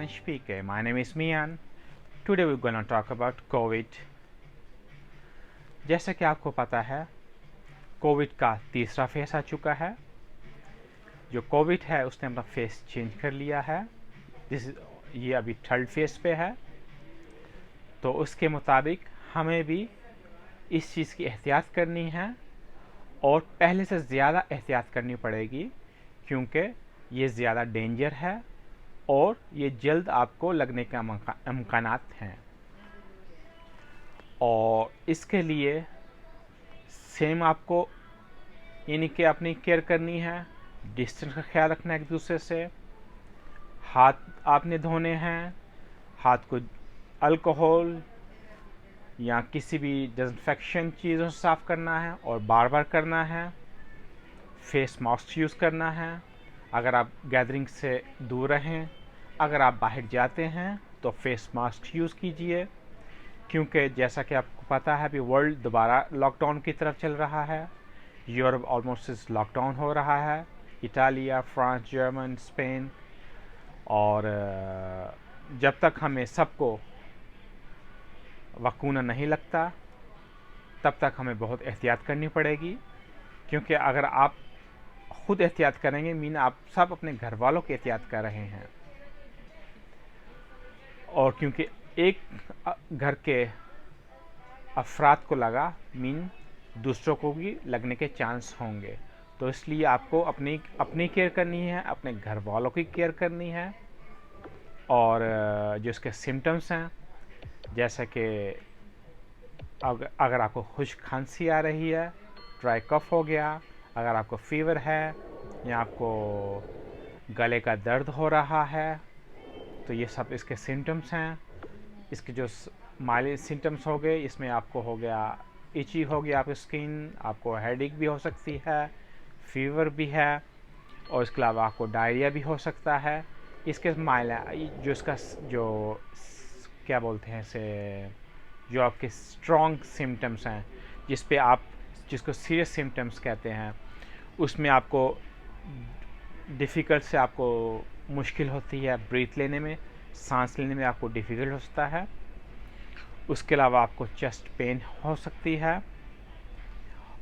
Spanish speaker. My name is Mian. Today we're gonna talk about COVID. जैसा कि आपको पता है, कोविड का तीसरा फेस आ चुका है। जो कोविड है उसने अपना फेस चेंज कर लिया है। ये अभी थर्ड फेस पे है, तो उसके मुताबिक हमें भी इस चीज़ की एहतियात करनी है और पहले से ज़्यादा एहतियात करनी पड़ेगी, क्योंकि ये ज़्यादा डेंजर है और ये जल्द आपको लगने का इम्कानात हैं। और इसके लिए सेम आपको यानी कि अपनी केयर करनी है, डिस्टेंस का ख्याल रखना है एक दूसरे से, हाथ आपने धोने हैं, हाथ को अल्कोहल या किसी भी डिसइंफेक्शन चीज़ों से साफ़ करना है और बार बार करना है। फेस मास्क यूज़ करना है अगर आप गैदरिंग से दूर रहें। अगर आप बाहर जाते हैं तो फेस मास्क यूज़ कीजिए, क्योंकि जैसा कि आपको पता है अभी वर्ल्ड दोबारा लॉकडाउन की तरफ चल रहा है। यूरोप ऑलमोस्ट लॉकडाउन हो रहा है, इटालिया, फ्रांस, जर्मन, स्पेन। और जब तक हमें सबको वैक्सीन नहीं लगता तब तक हमें बहुत एहतियात करनी पड़ेगी, क्योंकि अगर आप खुद एहतियात करेंगे मीन आप सब अपने घर वालों की एहतियात कर रहे हैं। और क्योंकि एक घर के अफराद को लगा मीन दूसरों को भी लगने के चांस होंगे, तो इसलिए आपको अपनी केयर करनी है, अपने घर वालों की केयर करनी है। और जो इसके सिम्टम्स हैं, जैसे कि अगर आपको खुश्क खांसी आ रही है, ड्राई कफ हो गया, अगर आपको फीवर है या आपको गले का दर्द हो रहा है, तो ये सब इसके सिम्टम्स हैं। इसके जो माइल्ड सिम्टम्स हो गए, इसमें आपको हो गया इची हो गया आपकी स्किन, आपको हेडेक भी हो सकती है, फीवर भी है, और इसके अलावा आपको डायरिया भी हो सकता है। इसके माइल्ड जो इसका जो क्या बोलते हैं इसे, जो आपके स्ट्रॉन्ग सिम्टम्स हैं जिसको सीरियस सिम्टम्स कहते हैं, उसमें आपको डिफ़िकल्ट से आपको मुश्किल होती है ब्रीथ लेने में, सांस लेने में आपको डिफ़िकल्ट होता है। उसके अलावा आपको चेस्ट पेन हो सकती है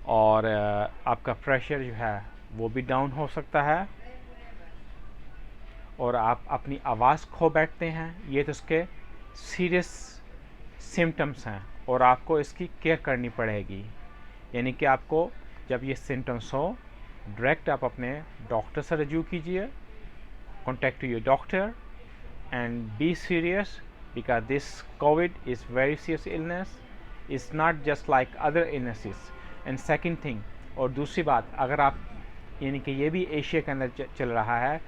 और आपका प्रेशर जो है वो भी डाउन हो सकता है और आप अपनी आवाज़ खो बैठते हैं। ये तो उसके सीरियस सिम्टम्स हैं और आपको इसकी केयर करनी पड़ेगी। यानी कि आपको जब ये सिम्टम्स हो, डायरेक्ट आप अपने डॉक्टर से रजू कीजिए, contact your doctor and be serious, because this COVID is very serious illness. It's not just like other illnesses. And second thing, और दूसरी बात, अगर आप यानी कि ये भी एशिया के अंदर चल रहा है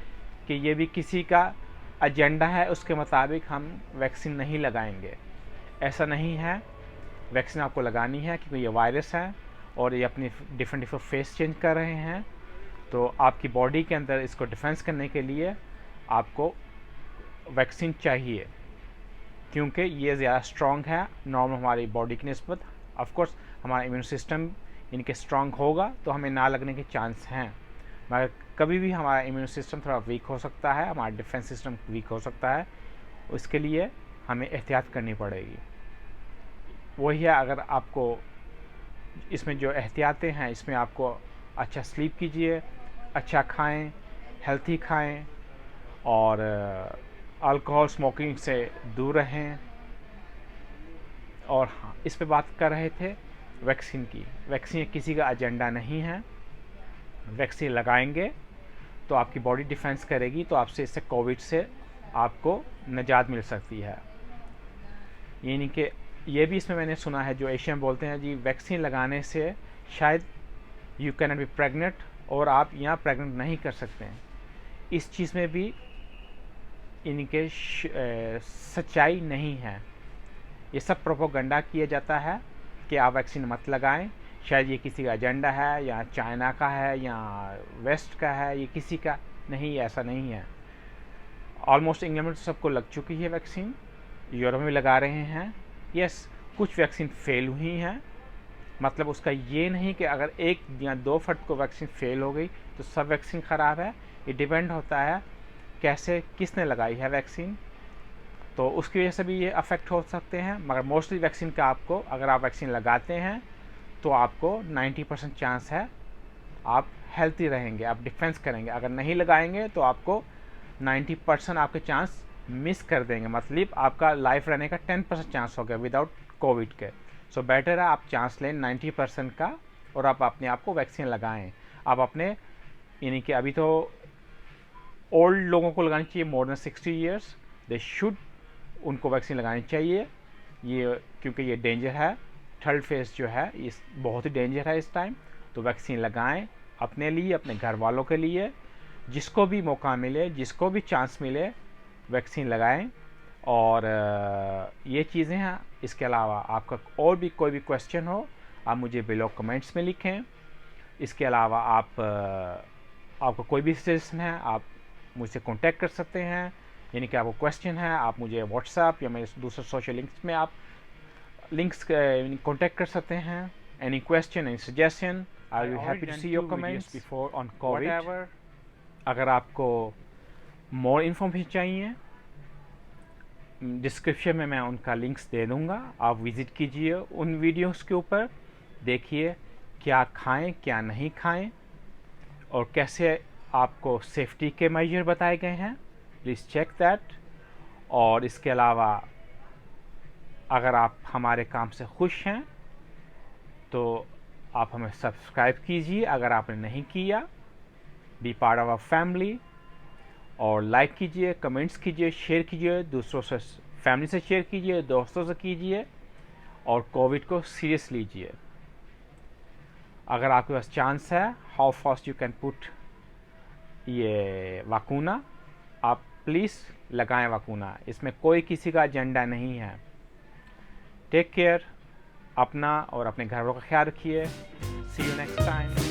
कि ये भी किसी का एजेंडा है, उसके मुताबिक हम वैक्सीन नहीं लगाएंगे। ऐसा नहीं है, वैक्सीन आपको लगानी है, क्योंकि ये वायरस है और ये अपनी डिफरेंट फेस चेंज कर रहे हैं। तो आपकी बॉडी के अंदर इसको डिफेंस करने के लिए आपको वैक्सीन चाहिए, क्योंकि ये ज़्यादा स्ट्रॉन्ग है नॉर्मल हमारी बॉडी की निस्बत। ऑफकोर्स हमारा इम्यून सिस्टम इनके स्ट्रॉन्ग होगा तो हमें ना लगने के चांस हैं, मगर कभी भी हमारा इम्यून सिस्टम थोड़ा वीक हो सकता है, हमारा डिफेंस सिस्टम वीक हो सकता है। उसके लिए हमें एहतियात करनी पड़ेगी। वही है, अगर आपको इसमें जो एहतियातें हैं, इसमें आपको अच्छा स्लीप कीजिए, अच्छा खाएं, हेल्थी खाएं और अल्कोहल स्मोकिंग से दूर रहें। और हाँ, इस पे बात कर रहे थे वैक्सीन की। वैक्सीन किसी का एजेंडा नहीं है। वैक्सीन लगाएंगे तो आपकी बॉडी डिफेंस करेगी, तो आपसे इससे कोविड से आपको निजात मिल सकती है। यानी कि ये भी इसमें मैंने सुना है, जो एशिया में बोलते हैं जी वैक्सीन लगाने से शायद you can not be pregnant और आप यहाँ प्रेग्नेंट नहीं कर सकते हैं। इस चीज़ में भी इनके सच्चाई नहीं है। ये सब प्रोपोगंडा किया जाता है कि आप वैक्सीन मत लगाएं। शायद ये किसी का एजेंडा है, या चाइना का है, या वेस्ट का है, ये किसी का नहीं, ऐसा नहीं है। ऑलमोस्ट इंग्लैंड में तो सबको लग चुकी है वैक्सीन, यूरोप में भी लगा रहे हैं। यस, कुछ वैक्सीन फेल हुई हैं, मतलब उसका ये नहीं कि अगर 1 या 2 फर्द को वैक्सीन फेल हो गई तो सब वैक्सीन ख़राब है। ये डिपेंड होता है कैसे किसने लगाई है वैक्सीन, तो उसकी वजह से भी ये अफेक्ट हो सकते हैं। मगर मोस्टली वैक्सीन का आपको, अगर आप वैक्सीन लगाते हैं तो आपको 90% चांस है आप हेल्थी रहेंगे, आप डिफेंस करेंगे। अगर नहीं लगाएंगे तो आपको 90% आपके चांस मिस कर देंगे, मतलब आपका लाइफ रहने का 10% चांस हो गया विदाउट कोविड के। सो बेटर है आप चांस लें 90% का और आप अपने आप को वैक्सीन लगाएं। आप अपने, यानी कि अभी तो ओल्ड लोगों को लगानी चाहिए, more than 60 years they should, उनको वैक्सीन लगानी चाहिए ये, क्योंकि ये डेंजर है। थर्ड फेज जो है इस बहुत ही डेंजर है इस टाइम। तो वैक्सीन लगाएं अपने लिए, अपने घर वालों के लिए, जिसको भी मौका मिले, जिसको भी चांस मिले वैक्सीन लगाएं। और ये चीज़ें हैं। इसके अलावा आपका और भी कोई भी क्वेश्चन हो आप मुझे बिलो कमेंट्स में लिखें। इसके अलावा आपको कोई भी सजेशन है आप मुझसे कांटेक्ट कर सकते हैं। यानी कि आपको क्वेश्चन है आप मुझे व्हाट्सएप या मेरे दूसरे सोशल लिंक्स में आप लिंक्स कांटेक्ट कर सकते हैं। Any question, any suggestion, I will happy to see your comments before on COVID. अगर आपको मोर इन्फॉर्मेशन चाहिए डिस्क्रिप्शन में मैं उनका लिंक्स दे दूंगा, आप विज़िट कीजिए उन वीडियोस के ऊपर, देखिए क्या खाएं क्या नहीं खाएं और कैसे आपको सेफ्टी के मेजर बताए गए हैं, प्लीज़ चेक दैट। और इसके अलावा अगर आप हमारे काम से खुश हैं तो आप हमें सब्सक्राइब कीजिए अगर आपने नहीं किया, be part of our family, और लाइक कीजिए, कमेंट्स कीजिए, शेयर कीजिए, दूसरों से, फैमिली से शेयर कीजिए, दोस्तों से कीजिए और कोविड को सीरियस लीजिए। अगर आपके पास चांस है, how fast you can put ये वैक्सीन, आप प्लीज़ लगाएं वैक्सीन। इसमें कोई किसी का एजेंडा नहीं है। टेक केयर, अपना और अपने घर वालों का ख्याल रखिए। सी यू नेक्स्ट टाइम।